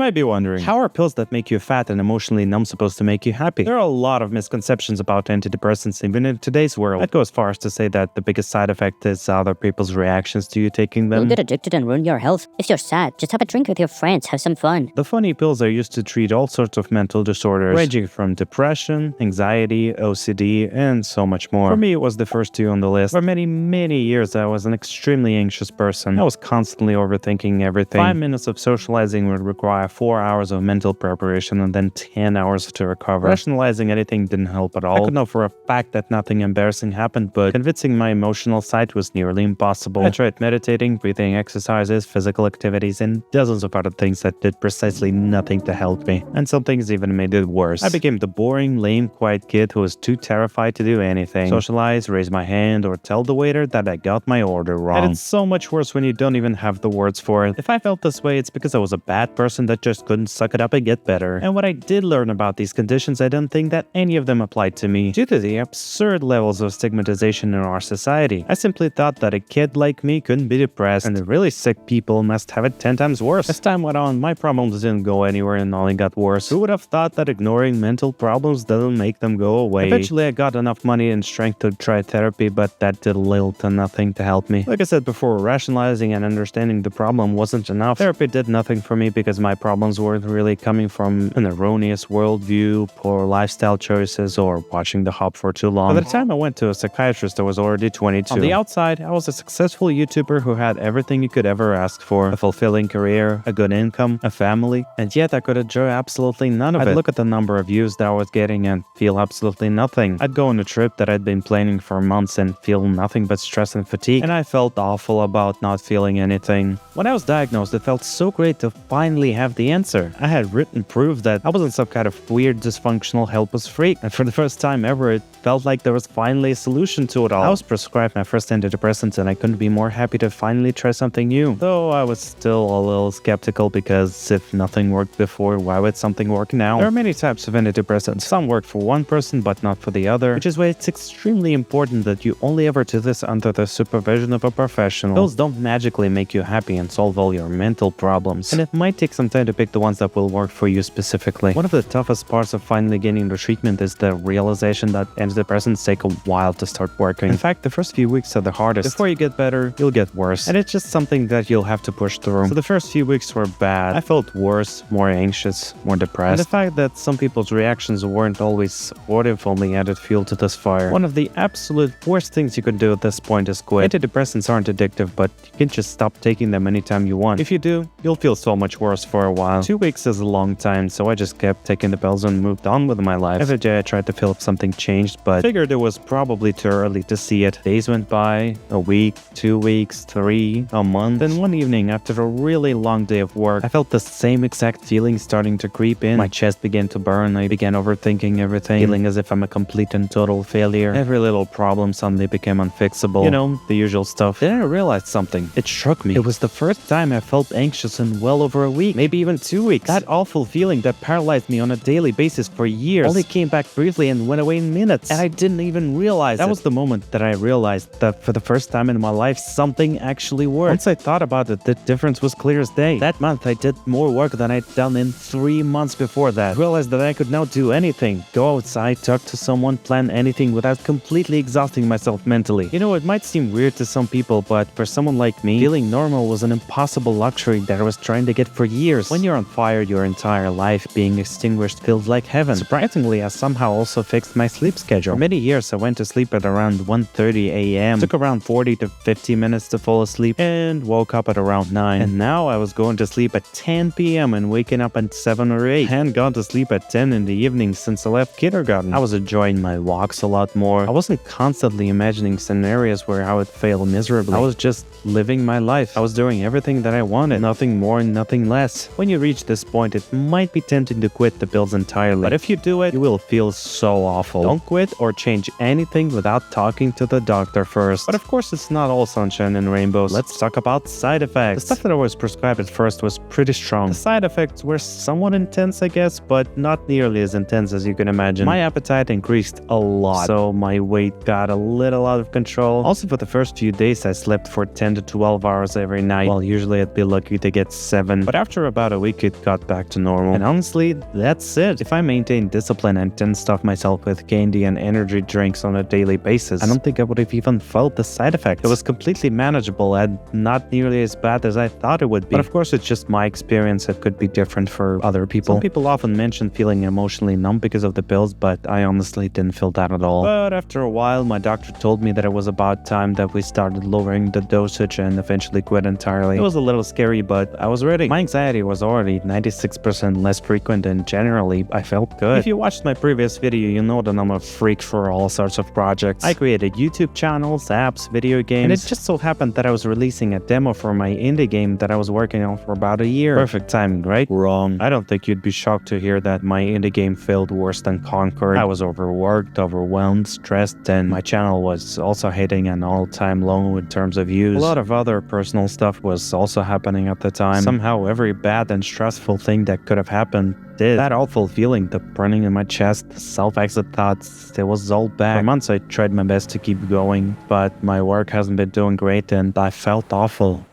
might be wondering, how are pills that make you fat and emotionally numb supposed to make you happy? There are a lot of misconceptions about antidepressants even in today's world. I'd go as far as to say that the biggest side effect is other people's reactions to you taking them. You'll get addicted and ruin your health. If you're sad, just have a drink with your friends, have some fun. The funny pills are used to treat all sorts of mental disorders, ranging from depression, anxiety, OCD, and so much more. For me, it was the first two on the list. For many years, I was an extremely anxious person. I was constantly overthinking everything. 5 minutes of socializing would require 4 hours of mental preparation and then 10 hours to recover. Rationalizing anything didn't help at all. I could know for a fact that nothing embarrassing happened, but convincing my emotional side was nearly impossible. I tried meditating, breathing exercises, physical activities, and dozens of other things that did precisely nothing to help me. And some things even made it worse. I became the boring, lame, quiet kid who was too terrified to do anything. Socialize, raise my hand, or tell the waiter that I got my order wrong. And it's so much worse when you don't even have the words for it. If I felt this way, it's because I was a bad person that just couldn't suck it up and get better. And what I did learn about these conditions, I don't think that any of them applied to me, due to the absurd levels of stigmatization in our society. I simply thought that a kid like me couldn't be depressed, and the really sick people must have it 10 times worse. As time went on, my problems didn't go anywhere and only got worse. Who would have thought that ignoring mental problems doesn't make them go away? Eventually, I got enough money and strength to try therapy, but that did little to nothing to help me. Like I said before, rationalizing and understanding the problem wasn't enough. Therapy did nothing for me because my problems weren't really coming from an erroneous worldview, poor lifestyle choices, or watching The Hop for too long. By the time I went to a psychiatrist, I was already 22. On the outside, I was a successful YouTuber who had everything you could ever ask for: a fulfilling career, a good income, a family, and yet I could enjoy absolutely none of it. I'd look at the number of views that I was getting and feel absolutely nothing. I'd go on a trip that I'd been planning for months and feel nothing but stress and fatigue, and I felt awful about not feeling anything. When I was diagnosed, it felt so great to finally have the answer. I had written proof that I wasn't some kind of weird, dysfunctional, helpless freak, and for the first time ever, it felt like there was finally a solution to it all. I was prescribed my first antidepressants, and I couldn't be more happy to finally try something new. Though I was still a little skeptical, because if nothing worked before, why would something work now? There are many types of antidepressants. Some work for one person, but not for the other, which is why it's extremely important that you only ever do this under the supervision of a professional. Pills don't magically make you happy and solve all your mental problems, and it might take some time to pick the ones that will work for you specifically. One of the toughest parts of finally getting the treatment is the realization that antidepressants take a while to start working. In fact, the first few weeks are the hardest. Before you get better, you'll get worse, and it's just something that you'll have to push through. So the first few weeks were bad. I felt worse, more anxious, more depressed, and the fact that some people's reactions weren't always supportive only added fuel to this fire. One of the absolute worst things you could do at this point is quit. Antidepressants aren't addictive, but you can just stop taking them anytime you want. If you do, you'll feel so much worse for a while. 2 weeks is a long time, so I just kept taking the pills and moved on with my life. Every day I tried to feel if something changed, but figured it was probably too early to see it. Days went by, a week, 2 weeks, 3, a month. Then one evening, after a really long day of work, I felt the same exact feeling starting to creep in. My chest began to burn, I began overthinking everything, feeling as if I'm a complete and total failure. Every little problem suddenly became unfixable. You know, the usual stuff. Then I realized something. It struck me. It was the first time I felt anxious in well over a week, maybe even 2 weeks. That awful feeling that paralyzed me on a daily basis for years only came back briefly and went away in minutes, and I didn't even realize that was the moment that I realized that for the first time in my life, something actually worked. Once I thought about it, the difference was clear as day. That month, I did more work than I'd done in 3 months before that. I realized that I could now do anything. Go outside, talk to someone, plan anything without completely exhausting myself mentally. You know, it might seem weird to some people, but for someone like me, feeling normal was an impossible luxury that I was trying to get for years. When you're on fire your entire life, being extinguished feels like heaven. Surprisingly, I somehow also fixed my sleep schedule. For many years, I went to sleep at around 1:30 a.m. Took around 40 to 50 minutes to fall asleep and woke up at around 9. And now I was going to sleep at 10 p.m. and waking up at 7 or 8. I hadn't gone to sleep at 10 in the evening since I left kindergarten. I was enjoying my walks a lot more. I wasn't constantly imagining scenarios where I would fail miserably. I was just living my life. I was doing everything that I wanted, nothing more and nothing less. When you reach this point, it might be tempting to quit the pills entirely, but if you do it, you will feel so awful. Don't quit or change anything without talking to the doctor first. But of course, it's not all sunshine and rainbows. Let's talk about side effects. The stuff that I was prescribed at first was pretty strong. The side effects were somewhat intense, I guess, but not nearly as intense as you can imagine. My appetite increased a lot, so my weight got a little out of control. Also, for the first few days, I slept for 10 to 12 hours every night, while usually I'd be lucky to get 7. But after about about a week it got back to normal. And honestly, that's it. If I maintained discipline and didn't stuff myself with candy and energy drinks on a daily basis, I don't think I would have even felt the side effects. It was completely manageable and not nearly as bad as I thought it would be. But of course, it's just my experience. It could be different for other people. Some people often mention feeling emotionally numb because of the pills, but I honestly didn't feel that at all. But after a while, my doctor told me that it was about time that we started lowering the dosage and eventually quit entirely. It was a little scary, but I was ready. My anxiety was already 96% less frequent and generally I felt good. If you watched my previous video, you know that I'm a freak for all sorts of projects. I created YouTube channels, apps, video games, and it just so happened that I was releasing a demo for my indie game that I was working on for about a year. Perfect timing, right? Wrong. I don't think you'd be shocked to hear that my indie game failed worse than Conquered. I was overworked, overwhelmed, stressed, and my channel was also hitting an all-time low in terms of views. A lot of other personal stuff was also happening at the time. Somehow every bad and stressful thing that could have happened did. That awful feeling, the burning in my chest, the self-exit thoughts, it was all back. For months I tried my best to keep going, but my work hasn't been doing great and I felt awful.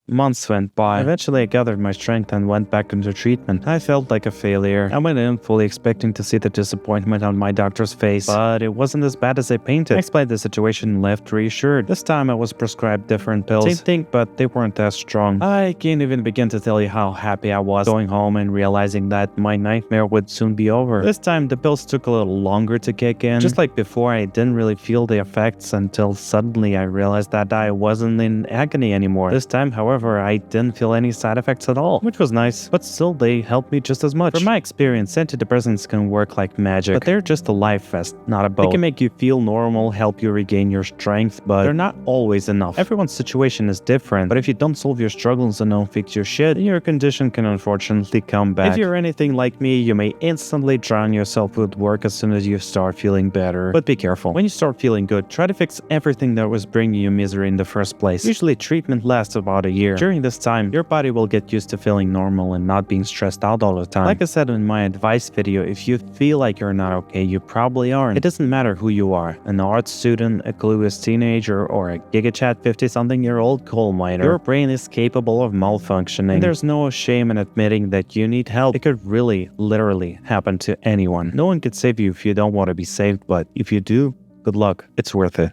Months went by. Eventually I gathered my strength and went back into treatment. I felt like a failure. I went in fully expecting to see the disappointment on my doctor's face, but it wasn't as bad as I painted. I explained the situation and left reassured. This time I was prescribed different pills. Same thing, but they weren't as strong. I can't even begin to tell you how happy I was going home and realizing that my nightmare would soon be over. This time the pills took a little longer to kick in. Just like before, I didn't really feel the effects until suddenly I realized that I wasn't in agony anymore. This time, however, I didn't feel any side effects at all, which was nice, but still they helped me just as much. From my experience, antidepressants can work like magic, but they're just a life vest, not a boat. They can make you feel normal, help you regain your strength, but they're not always enough. Everyone's situation is different, but if you don't solve your struggles and don't fix your shit, then your condition can unfortunately come back. If you're anything like me, you may instantly drown yourself with work as soon as you start feeling better. But be careful. When you start feeling good, try to fix everything that was bringing you misery in the first place. Usually treatment lasts about a year. During this time, your body will get used to feeling normal and not being stressed out all the time. Like I said in my advice video, if you feel like you're not okay, you probably aren't. It doesn't matter who you are, an art student, a clueless teenager, or a GigaChat 50-something-year-old coal miner. Your brain is capable of malfunctioning. And there's no shame in admitting that you need help. It could really, literally happen to anyone. No one could save you if you don't want to be saved, but if you do, good luck. It's worth it.